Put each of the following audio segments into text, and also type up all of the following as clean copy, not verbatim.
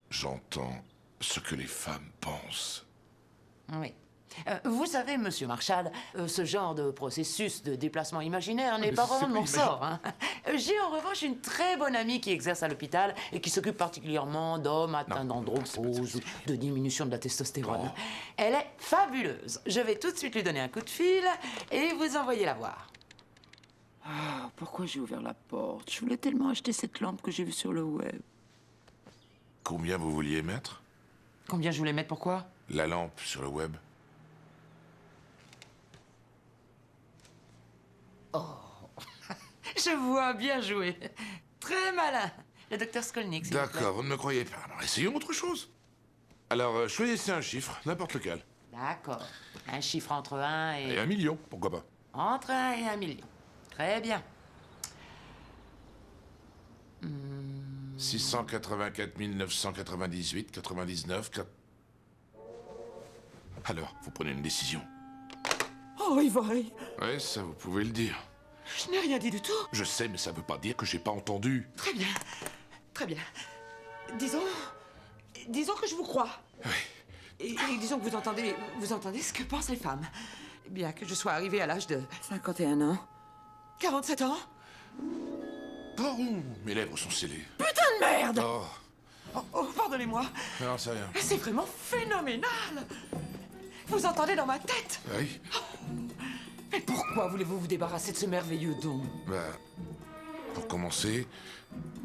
J'entends ce que les femmes pensent. Oui. Vous savez, monsieur Marshall, ce genre de processus de déplacement imaginaire n'est mais pas c'est vraiment de pas mon sort. Hein. J'ai en revanche une très bonne amie qui exerce à l'hôpital et qui s'occupe particulièrement d'hommes atteints d'andropause ou de diminution de la testostérone. Non. Elle est fabuleuse. Je vais tout de suite lui donner un coup de fil et vous envoyer la voir. Ah, pourquoi j'ai ouvert la porte? Je voulais tellement acheter cette lampe que j'ai vue sur le web. Combien vous vouliez mettre? Combien je voulais mettre, pourquoi? La lampe sur le web. Je vois, bien joué. Très malin. Le docteur Skolnick, s'il vous plaît. D'accord, vous ne me croyez pas. Alors essayons autre chose. Alors, choisissez un chiffre, n'importe lequel. D'accord. Un chiffre entre 1 et... Et 1 million, pourquoi pas? Entre 1 et 1 million. Très bien. 684 998, 99... Alors, vous prenez une décision. Oh, Ivory! Ouais, ça, vous pouvez le dire. Je n'ai rien dit du tout. Je sais, mais ça veut pas dire que j'ai pas entendu. Très bien. Très bien. Disons... Disons que je vous crois. Oui. Et disons que vous entendez ce que pensent les femmes. Bien que je sois arrivée à l'âge de 51 ans. 47 ans. Oh, mes lèvres sont scellées. Putain de merde! Oh, Oh, pardonnez-moi. non, c'est rien. C'est vraiment phénoménal. Vous entendez dans ma tête? Oui. Mais pourquoi voulez-vous vous débarrasser de ce merveilleux don? Bah, pour commencer,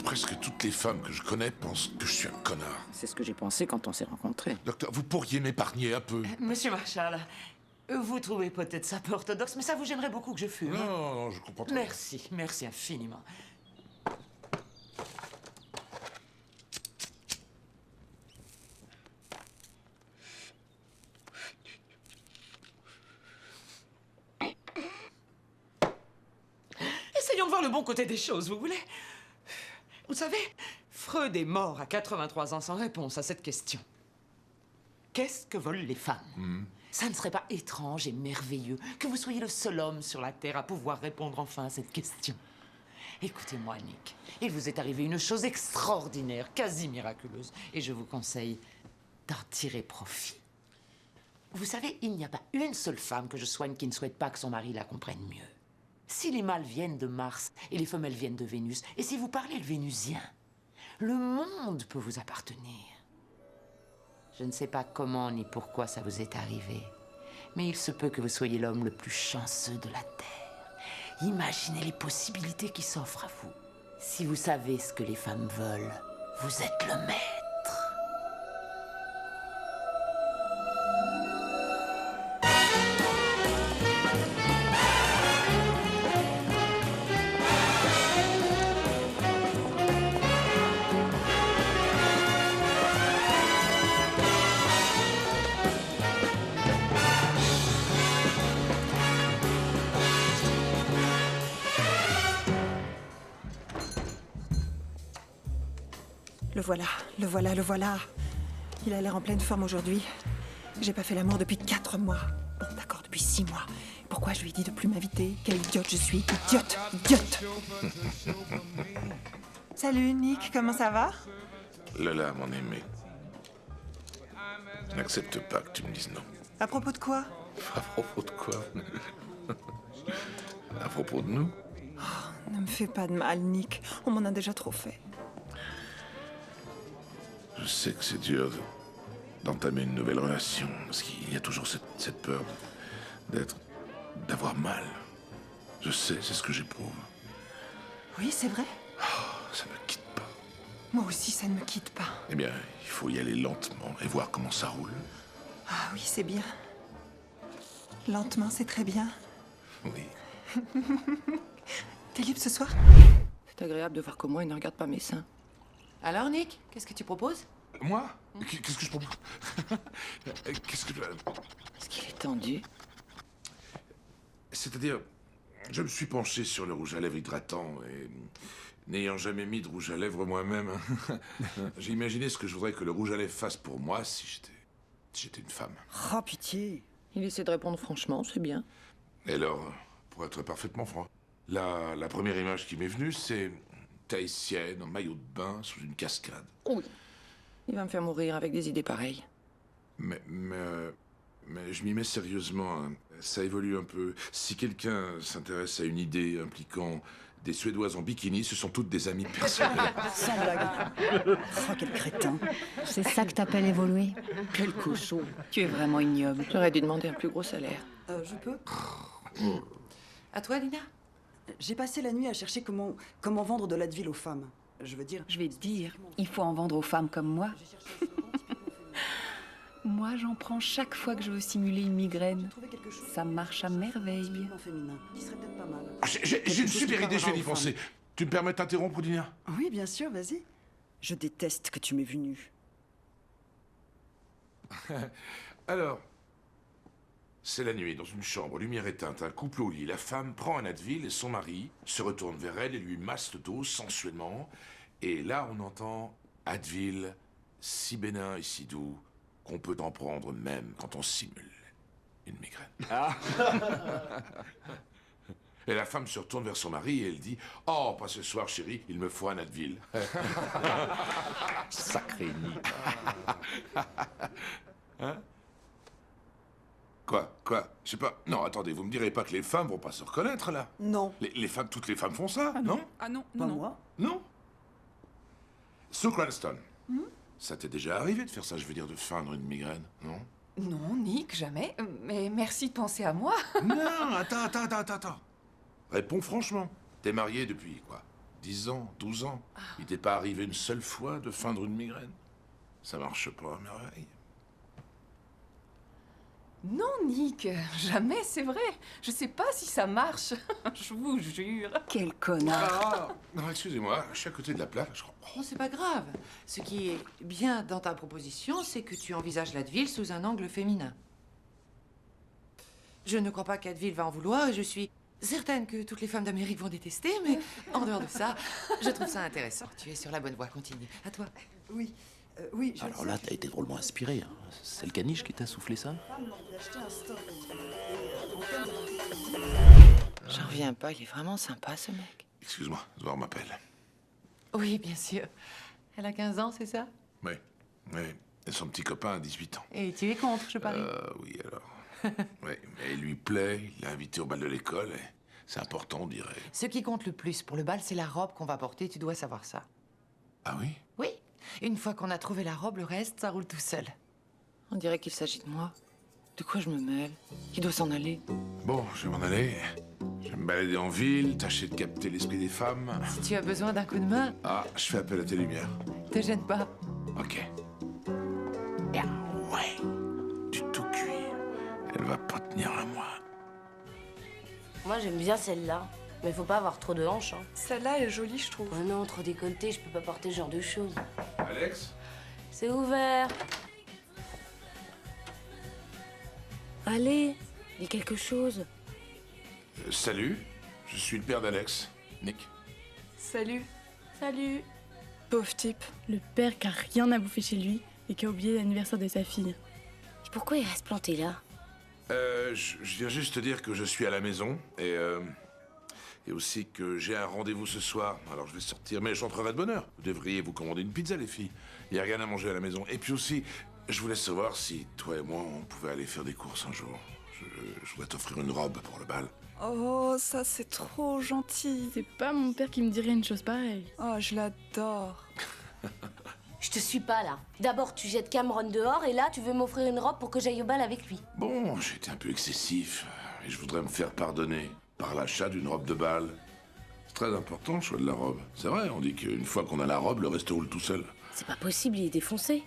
presque toutes les femmes que je connais pensent que je suis un connard. C'est ce que j'ai pensé quand on s'est rencontrés. Docteur, vous pourriez m'épargner un peu? Monsieur Marshall, vous trouvez peut-être ça peu orthodoxe, mais ça vous gênerait beaucoup que je fume. Non, je comprends pas. Merci, merci infiniment. Essayons de voir le bon côté des choses, vous voulez? Vous savez, Freud est mort à 83 ans sans réponse à cette question. Qu'est-ce que veulent les femmes? Ça ne serait pas étrange et merveilleux que vous soyez le seul homme sur la Terre à pouvoir répondre enfin à cette question. Écoutez-moi, Nick, il vous est arrivé une chose extraordinaire, quasi miraculeuse, et je vous conseille d'en tirer profit. Vous savez, il n'y a pas une seule femme que je soigne qui ne souhaite pas que son mari la comprenne mieux. Si les mâles viennent de Mars et les femelles viennent de Vénus, et si vous parlez le vénusien, le monde peut vous appartenir. Je ne sais pas comment ni pourquoi ça vous est arrivé, mais il se peut que vous soyez l'homme le plus chanceux de la Terre. Imaginez les possibilités qui s'offrent à vous. Si vous savez ce que les femmes veulent, vous êtes le maître. Le voilà, le voilà, le voilà. Il a l'air en pleine forme aujourd'hui. J'ai pas fait l'amour depuis 4 mois. Bon, d'accord, depuis 6 mois. Pourquoi je lui ai dit de plus m'inviter? Quelle idiote je suis. Idiote, idiote. Salut, Nick, comment ça va? Lola, mon aimé. Je n'accepte pas que tu me dises non. À propos de quoi? À propos de quoi? À propos de nous? Ne me fais pas de mal, Nick. On m'en a déjà trop fait. Je sais que c'est dur d'entamer une nouvelle relation, parce qu'il y a toujours cette peur d'avoir mal. Je sais, c'est ce que j'éprouve. Oui, c'est vrai. Ça me quitte pas. Moi aussi, ça ne me quitte pas. Eh bien, il faut y aller lentement et voir comment ça roule. Ah oui, c'est bien. Lentement, c'est très bien. Oui. T'es libre ce soir? C'est agréable de voir comment il ne regarde pas mes seins. Alors, Nick, qu'est-ce que tu proposes? Moi? Qu'est-ce que je propose? Qu'est-ce que... Est-ce qu'il est tendu? C'est-à-dire, je me suis penché sur le rouge à lèvres hydratant et... N'ayant jamais mis de rouge à lèvres moi-même, j'ai imaginé ce que je voudrais que le rouge à lèvres fasse pour moi si j'étais une femme. Oh, pitié. Il essaie de répondre franchement, c'est bien. Et alors, pour être parfaitement franc, la première image qui m'est venue, c'est une Tahitienne en maillot de bain sous une cascade. Oui. Il va me faire mourir avec des idées pareilles. Mais je m'y mets sérieusement, hein. Ça évolue un peu. Si quelqu'un s'intéresse à une idée impliquant des Suédoises en bikini, ce sont toutes des amies personnelles. Sans blague. Oh, quel crétin. C'est ça que t'appelles évoluer? Quel cochon. Tu es vraiment ignoble. J'aurais dû demander un plus gros salaire. Je peux? À toi, Lina? J'ai passé la nuit à chercher comment vendre de l'Advil aux femmes. Je veux dire... Je vais te dire, il faut en vendre aux femmes comme moi. Moi, j'en prends chaque fois que je veux simuler une migraine. Ça marche à merveille. Féminin, qui serait peut-être pas mal. J'ai une super idée, je vais y penser. Tu me permets de t'interrompre, Lina? Oui, bien sûr, vas-y. Je déteste que tu m'aies vu nu. Alors, c'est la nuit, dans une chambre, lumière éteinte, un couple au lit. La femme prend un Advil et son mari se retourne vers elle et lui masse le dos sensuellement. Et là, on entend Advil, si bénin et si doux qu'on peut en prendre même quand on simule une migraine. Et la femme se retourne vers son mari et elle dit « Oh, pas ce soir, chérie, il me faut un Advil. » Sacré nid. Hein? Quoi? Je sais pas. Non, attendez, vous me direz pas que les femmes vont pas se reconnaître, là? Non. Les femmes, toutes les femmes font ça, non? Ah non, Pas moi. Non? Sue Cranston, ça t'est déjà arrivé de faire ça, je veux dire, de feindre une migraine, non? Non, Nick, jamais. Mais merci de penser à moi. Non, attends. Réponds franchement. T'es marié depuis, quoi, 10 ans, 12 ans? Il t'est pas arrivé une seule fois de feindre une migraine? Ça marche pas à merveille. Non, Nick, jamais, c'est vrai. Je sais pas si ça marche. Je vous jure. Quel connard. Ah, non, excusez-moi, je suis à côté de la plaque, je crois. Non, c'est pas grave. Ce qui est bien dans ta proposition, c'est que tu envisages l'Advil sous un angle féminin. Je ne crois pas qu'Advil va en vouloir et je suis certaine que toutes les femmes d'Amérique vont détester, mais en dehors de ça, je trouve ça intéressant. Tu es sur la bonne voie, continue. À toi. Oui. Oui, je Alors là, t'as été drôlement inspiré. Hein. C'est le caniche qui t'a soufflé ça? J'en reviens pas, il est vraiment sympa, ce mec. Excuse-moi, Edouard m'appelle. Oui, bien sûr. Elle a 15 ans, c'est ça? Oui. Et son petit copain a 18 ans. Et tu es contre, je parie. Oui, alors. Oui, mais il lui plaît, il l'a invité au bal de l'école, et c'est important, on dirait. Ce qui compte le plus pour le bal, c'est la robe qu'on va porter, tu dois savoir ça. Ah oui? Oui. Une fois qu'on a trouvé la robe, le reste, ça roule tout seul. On dirait qu'il s'agit de moi. De quoi je me mêle? Il doit s'en aller. Bon, je vais m'en aller. Je vais me balader en ville, tâcher de capter l'esprit des femmes. Si tu as besoin d'un coup de main, Ah, je fais appel à tes lumières. te gêne pas. Ok. Ah ouais, du tout cuir. Elle va pas tenir à moi. Moi j'aime bien celle-là, mais faut pas avoir trop de hanches. Hein. Celle-là est jolie, je trouve. Oh non, trop décolleté, je peux pas porter ce genre de choses. Alex? C'est ouvert. Allez, dis quelque chose. Salut, je suis le père d'Alex, Nick. Salut. Salut. Pauvre type. Le père qui a rien à bouffer chez lui et qui a oublié l'anniversaire de sa fille. Et pourquoi il reste planté là? Je viens juste te dire que je suis à la maison et aussi que j'ai un rendez-vous ce soir. Alors je vais sortir, mais j'entrerai de bonne heure. Vous devriez vous commander une pizza, les filles. Il n'y a rien à manger à la maison. Et puis aussi, je voulais savoir si toi et moi, on pouvait aller faire des courses un jour. Je voudrais t'offrir une robe pour le bal. Oh, ça c'est trop gentil. C'est pas mon père qui me dirait une chose pareille. Oh, je l'adore. Je te suis pas là. D'abord tu jettes Cameron dehors et là tu veux m'offrir une robe pour que j'aille au bal avec lui. Bon, j'ai été un peu excessif. Et je voudrais me faire pardonner par l'achat d'une robe de bal. C'est très important le choix de la robe. C'est vrai, on dit qu'une fois qu'on a la robe, le reste roule tout seul. C'est pas possible, il est défoncé.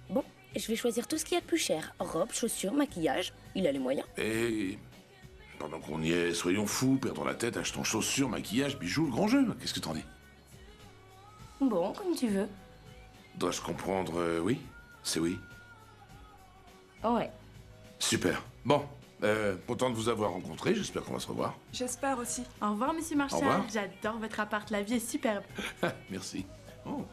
Bon, je vais choisir tout ce qu'il y a de plus cher. Robe, chaussures, maquillage. Il a les moyens. Et pendant qu'on y est, soyons fous, perdons la tête, achetons chaussures, maquillage, bijoux, le grand jeu. Qu'est-ce que t'en dis? Bon, comme tu veux. Dois-je comprendre oui? C'est oui. Ouais. Super. Bon, content de vous avoir rencontré, j'espère qu'on va se revoir. J'espère aussi. Au revoir, monsieur Marshall. Au revoir. J'adore votre appart, la vie est superbe. Merci. Oh.